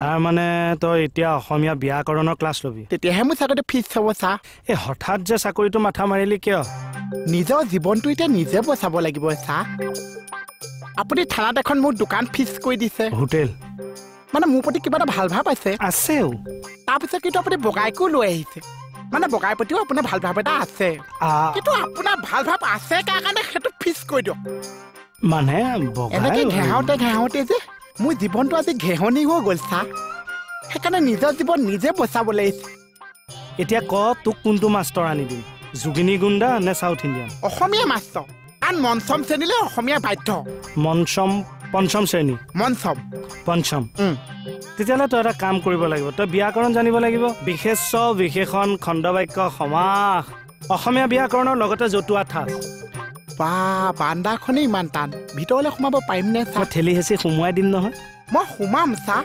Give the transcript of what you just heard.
তাৰ মানে তই এতিয়া অসমীয়া ব্যাকৰণৰ ক্লাছ লবি তেতিয়াহে মোৰ চাকৰিটো ফিজ হ'ব ছাৰ এই হঠাৎ যে চাকৰিটো মাথা মাৰিলি কিয় নিজৰ জীৱনটো এতিয়া নিজে বচাব লাগিব ছাৰ আপুনি থানাত এখন মোৰ দোকান ফিজ কৰি দিছে হোটেল মানে মোৰ প্ৰতি কিবা এটা ভাল ভাৱ আছে আছেও তাৰপিছত কিন্তু আপুনি বগাইকো লৈ আহিছে মানে বগাই প্ৰতিও আপোনাৰ ভাল ভাৱ এটা আছে কিন্তু আপোনাৰ ভাল ভাৱ আছে কাৰণে সেইটো ফিজ কৰি দিয়ক মানে এনেকে ঘেহাওতে যে মোৰ জীৱনটো আজি ঘেহনি হৈ গ'ল ছাৰ সেইকাৰণে নিজৰ জীৱন নিজে বচাব লাগিছে এতিয়া ক তোক কোনটো মাষ্টৰ আনি দিম যোগিনী গুণ্ডা নে সাউথ ইণ্ডিয়ান অসমীয়া মাষ্টৰ আন মঞ্চম শ্ৰেণীলৈ অসমীয়া বাধ্য পঞ্চম শ্ৰেণী পঞ্চম তেতিয়াহ'লে তই এটা কাম কৰিব লাগিব তই ব্যাকৰণ জানিব লাগিব বিশেষ্য বিশেষণ খণ্ডবাক্য সমাস অসমীয়া ব্যাকৰণৰ লগতে জতুৱা ঠাঁচ বা বান্দাখনে ইমান টান ভিতৰলৈ সোমাব পাৰিম নে ছাৰ ঠেলি হেঁচি সোমোৱাই দিম নহয় মই সোমাম ছাৰ